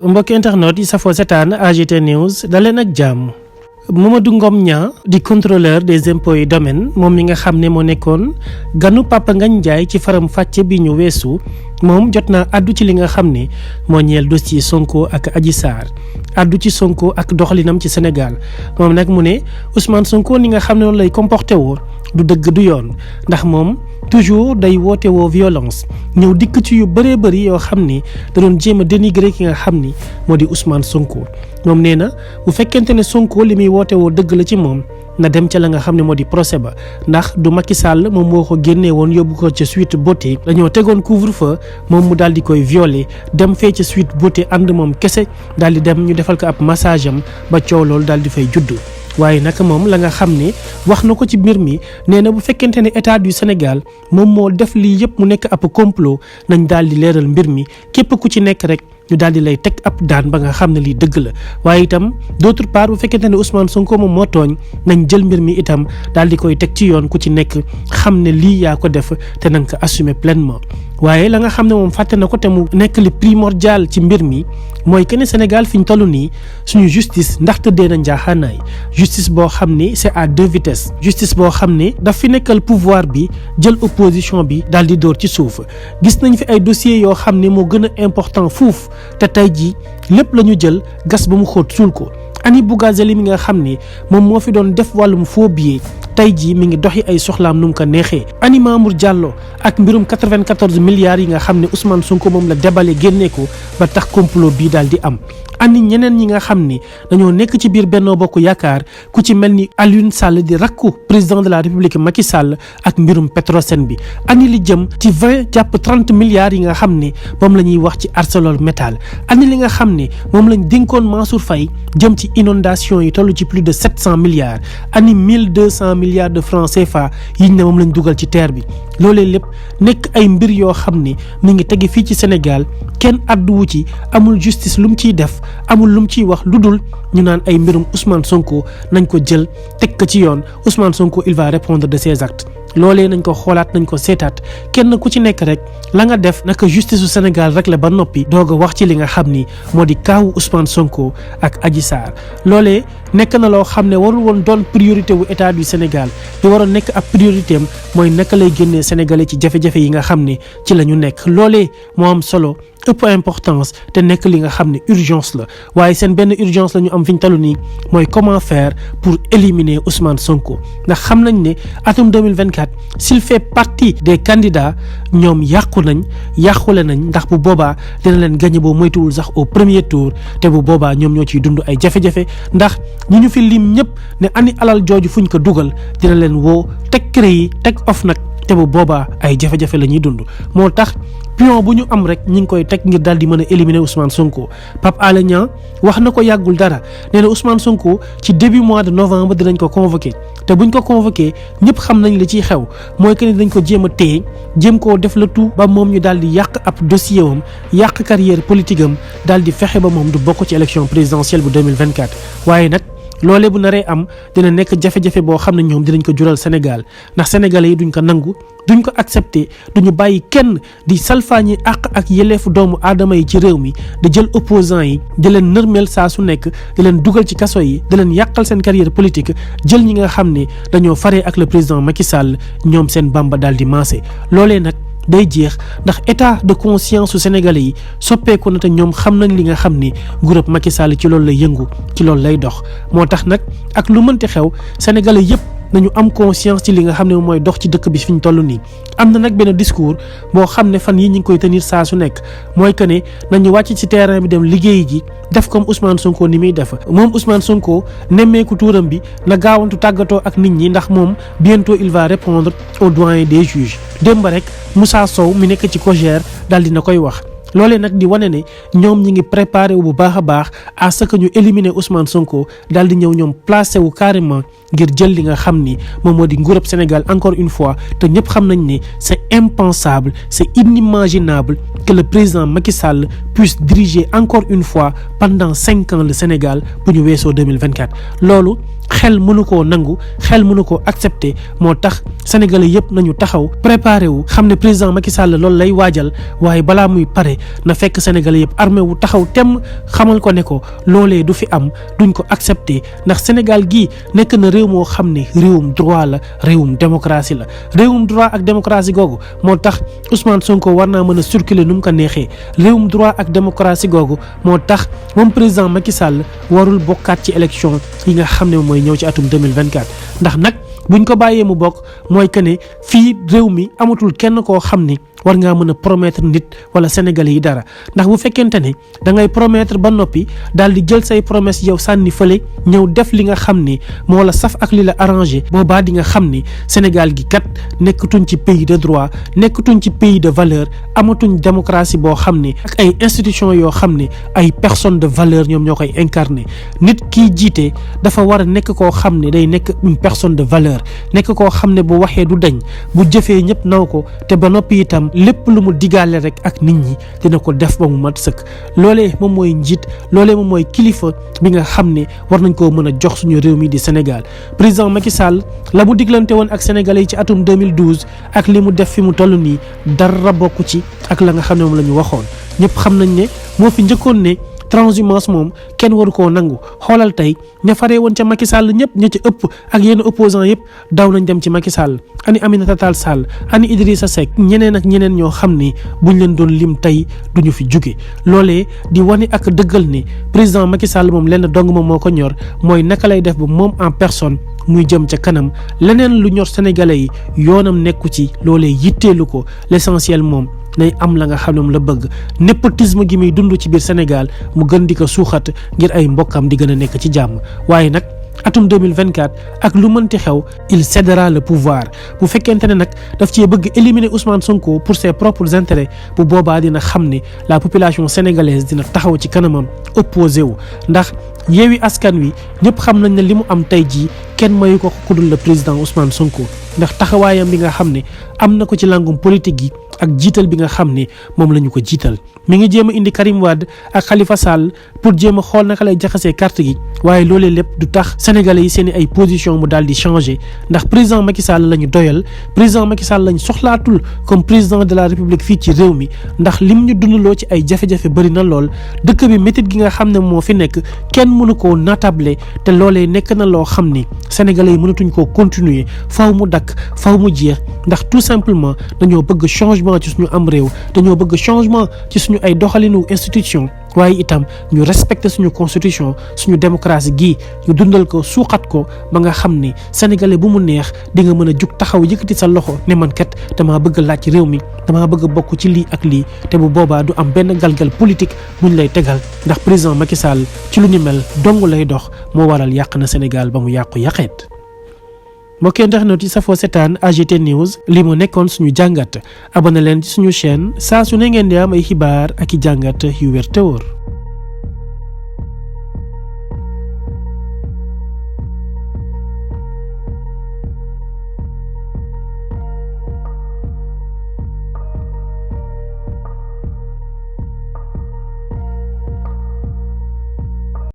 mbokki internet yi safoo setaan AGT News daleen ak jàmm. Mamadou Ngom Niang di contrôleur des impôts et domaines moom mi nga xam ne moo nekkoon ganu Papa Ngagne Ndiaye ci faram fàcce bi ñu weesu moom jot naa addu ci li nga xam ne moo ñeel dossier Sonko ak Adji Sarr addu ci Sonko ak doxalinam ci Sénégal moom nag mu ne Ousmane Sonko ni nga xam ne noonu lay comporté woo du dëgg du yoon ndax moom toujours day woote woo violence ñëw dikk ci yu bëree bëri yoo xam ni da doon jéem a dénigrer ki nga xam ni moo di Ousmane Sonko moom nee na bu fekkente ne Sonko li muy woote woo dëgg la ci moom na dem ca la nga xam ne moo di procès ba ndax du Macky Sall moom moo ko génnee woon yóbbu ko ca Sweet Beauté dañoo tegoon couvre-feu moom mu daal di koy violer dem fee ca Sweet Beauté ànd moom kese daal di dem ñu defal ko ab massage am ba coow loolu daal di fay juddu. waaye nag moom la nga xam ne wax na ko ci mbir mi nee na bu fekkente ne état du Sénégal moom moo def lii yëpp mu nekk ab complot nañ daal di leeral mbir mi képp ku ci nekk rek ñu daal di lay teg ab daan ba nga xam ne lii dëgg la waaye itam d'autre part bu fekkente ne Ousmane Sonko moom moo tooñ nañ jël mbir mi itam daal di koy teg ci yoon ku ci nekk xam ne lii yaa ko def te na nga ko assumer pleinement. waaye la nga xam ne moom fàtte na ko te mu nekk li primordial ci mbir mi mooy que ne Sénégal fi ñu toll nii suñu justice ndax tëddee na njaaxaanaay justice boo xam ni c'est à deux vitesses justice boo xam ne daf fi nekkal pouvoir bi jël opposition bi daal di dóor ci suuf gis nañ fi ay dossiers yoo xam ne moo gën a important fuuf te tey jii lépp la ñu jël gas ba mu xóot suul ko Ani Bougazeli mi nga xam ne moom moo fi doon def wàllum faux billet tey jii mi ngi doxi ay soxlaam nu mu ko neexee Ani Mamour Diallo ak mbirum 94 milliards yi nga xam ne Ousmane Sonko moom la débale génnee ko ba tax complot bii daal di am ani ñeneen ñi nga xam ni dañoo nekk ci biir Benno Bokk Yaakaar ku ci mel ni Alioune Sall di rakku président de la République Macky Sall ak mbirum Petrosen bi ani li jëm ci 20 jàpp 30 milliards yi nga xam ne moom la ñuy wax ci ArcelorMittal ani li nga xam ne moom lañ dénkoon Mansour Faye jëm ci inondation yi toll ci plus de 700 milliards ani 1200 milliards de francs CFA yiñ ne moom lañ dugal ci terre bi loolee lépp nekk ay mbir yoo xam ne mi ngi tege fii ci Sénégal kenn àdduwu ci amul justice lu mu ciy def amul lu mu ciy wax lu dul ñu naan ay mbirum Ousmane Sonko nañ ko jël teg ko ci yoon Ousmane Sonko il va répondre de ses actes loolee nañ ko xoolaat nañ ko seetaat kenn ku ci nekk rek la nga def naka justice su Sénégal rek la ba noppi doog a wax ci li nga xam ni moo di kaawu Ousmane Sonko ak Adji Sarr loolee nekk na loo xam ne warul woon doon priorité wu état du Sénégal li waroon nekk ab priorité am mooy naka lay génnee sénégalais ci jafe-jafe yi nga xam ne ci la ñu nekk loolee moo am solo ëpp importance te nekk li nga xam ne urgence la waaye seen benn urgence la ñu am fi ñu talu nii mooy comment faire pour éliminer Ousmane Sonko ndax xam nañ ne atum 2024 s'il fait partie des candidats ñoom yàqule nañ ndax bu boobaa dina leen gagné boo moytuwul sax au premier tour te bu boobaa ñoom ñoo ciy dund ay jafe-jafe ndax ñi ñu fi lim ñëpp ne ani alal jooju fuñ ko dugal dina leen woo teg CREI teg OFNAC te bu boobaa ay jafe-jafe la ñuy dund moo tax pion bu ñu am rek ñi ngi koy teg ngir daal di mën a éliminer Ousmane Sonko Pape Alé Niang wax na ko yàggul dara nee na Ousmane Sonko ci début mois de novembre dinañ ko convoqué te buñ ko convoqué ñëpp xam nañ li ciy xew mooy que ni dañ ko jéem a téye jéem koo def le tout ba moom ñu daal di yàq ab dossier wam yàq carrière politique am daal di fexe ba moom du bokk ci élection présidentielle bu 2024 waaye nag loolee bu naree am dina nekk jafe-jafe boo xam ne ñoom dinañ ko jural Sénégal ndax sénégalais yi duñ ko nangu duñ ko accepter duñu bàyyi kenn di salfaañi àq ak yelleefu doomu aadama yi ci réew mi di jël opposants yi di leen nërmeel saa su nekk di leen dugal ci kaso yi di leen yàqal seen carrière politique jël ñi nga xam ne dañoo faree ak le président Macky Sall ñoom seen bamba daal di maase loolee nag day jeex ndax état de conscience su sénégalais yi soppeeku na te ñoom xam nañ li nga xam ni groupe Macky Sall ci loolu lay yëngu ci loolu lay dox moo tax nag ak lu mënti xew sénégalais yëpp nañu am conscience ci li nga xam ne mooy dox ci dëkk bi fi ñu toll nii am na nag benn discours boo xam ne fan yi ñu ngi koy tenir saa su nekk mooy que ne nañu wàcc ci terrain bi dem liggéey ji def comme Ousmane Sonko ni muy def moom Ousmane Sonko nemmeeku tuuram bi na gaawantu tàggatoo ak nit ñi ndax moom bientôt il va répondre au doyen des juges démb rek Moussa Sow mi nekk ci COJER daal dina koy wax loolee nag di wane ne ñoom ñi ngi préparé wu bu baax a baax à ce que ñu éliminer Ousmane Sonko daal di ñëw ñoom placé wu carrément ngir jël li nga xam ni moom moo di nguurub Sénégal encore une fois te ñëpp xam nañ ne c'est impensable c'est inimaginable que le président Macky Sall puisse diriger encore une fois pendant 5 ans le Sénégal bu ñu weesoo 2024 loolu xel mënu koo nangu xel mënu koo accepter moo tax sénégalais yëpp nañu taxaw préparé wu xam ne président Macky Sall loolu lay waajal waaye balaa muy pare na fekk sénégalais yëpp armé wu taxaw temm xamal ko ne ko loolee du fi am duñ ko accepter ndax Sénégal gii nekk na réew moo xam ne réewum droit la réewum démocratie la réewum droit ak démocratie googu moo tax Ousmane Sonko war naa mën a circuler nu mu ko neexee réewum droit ak démocratie googu moo tax moom président Macky Sall warul bokkaat ci élection yi nga xam ne mooy ñëw ci atum 2024 ndax nag buñ ko bàyyee mu bokk mooy que ne fii réew mi amatul kenn koo xam ni war ngaa mën a promettre nit wala sénégalais yi dara ndax bu fekkente ne da ngay promettre ba noppi daal di jël say promesse yow sànni fële ñëw def li nga xam ni moo la saf ak li la arrangé boobaa di nga xam ni Sénégal gi kat nekkatuñ ci pays de droit nekkatuñ ci pays de valeur amatuñ démocratie boo xam ne ak ay institutions yoo xam ne ay personnes de valeur ñoom ñoo koy incarné nit kiy jiite dafa war a nekk koo xam ne day nekk une personne de valeur nekk koo xam ne bu waxee du dañ bu jëfee ñëpp naw ko te ba noppi itam lépp lu mu digaale rek ak nit ñi dina ko def ba mu mat sëkk loolee moom mooy njiit loolee moom mooy kilifa bi nga xam ne war nañ koo mën a jox suñu réew mi di Sénégal président Macky Sall la mu diglante woon ak sénégalais yi ci atum 2012 ak li mu def fi mu toll nii dara bokku ci ak la nga xam ne moom la ñu waxoon ñëpp xam nañ ne moo fi njëkkoon ne transhumance moom kenn waru koo nangu xoolal tey ña faree woon ca Macky Sall ñëpp ña ci ëpp ak yenn opposants yëpp daw nañ dem ci Macky Sall ani Aminata Tall Sall ani Idrissa Seck ñeneen ak ñeneen ñoo xam ni buñ leen doon lim tey duñu fi jóge loolee di wane ak dëggal ni président Macky Sall moom lenn dong moom moo ko ñor mooy naka lay def ba moom en personne muy jëm ca kanam leneen lu ñor sénégalais yi yoonam nekku ci loolee yitteelu ko l'essentiel moom nay am la nga xam ne moom la bëgg népotisme gi muy dund ci biir Sénégal mu gën di ko suuxat ngir ay mbokkam di gën a nekk ci jàmm waaye nag atum 2024 ak lu mënti xew il cédera le pouvoir bu fekkente ne nag daf cee bëgg éliminer Ousmane Sonko pour ses propres intérêts bu boobaa dina xam ne la population sénégalaise dina taxaw ci kanamam opposé wu ndax Yewwi Askan Wi ñëpp xam nañ ne li mu am tey jii kenn mayu ko ku dul le président Ousmane Sonko ndax taxawaayam bi nga xam ne am na ko ci langum politique yi ak jiital bi nga xam ne moom la ñu ko jiital mi ngi jéem a indi Karim Wade ak Khalifa Sall pour jéem a xool naka lay jaxasee carte gi waaye loolee lépp du tax sénégalais yi seen i ay position mu daal di changé ndax président Macky Sall la ñu doyal président Macky Sall la ñu soxlaatul comme président de la république fii ci réew mi ndax lim ñu dundaloo ci ay jafe-jafe bëri na lool dëkk bi métit gi nga xam ne moo fi nekk kenn mënu koo natable te loolee nekk na loo xam ni sénégalais yi mënatuñ koo continuer faw mu dakk faw mu jeex ndax tout simplement dañoo bëgg changement ci suñu am réew dañoo bëgg changement ci suñu ay doxalinu institution waaye itam ñu respecter suñu constitution suñu démocratie gii ñu dundal ko suuxat ko ba nga xam ni sénégalais bu mu neex di nga mën a jug taxaw yëkkati sa loxo ne man kat damaa bëgg laaj ci réew mi damaa bëgg bokk ci lii ak lii te bu boobaa du am benn galgal politique buñ lay tegal ndax président Macky Sall ci lu ni mel dong lay dox moo waral yàq na Sénégal ba mu yàqu yàqeet. mbokk internet yi safoo setaan AGT News li mu nekkoon suñu jàngat abonné leen ci suñu chaîne saa su ne ngeen di am ay xibaar ak i jàngat yu wér te wóor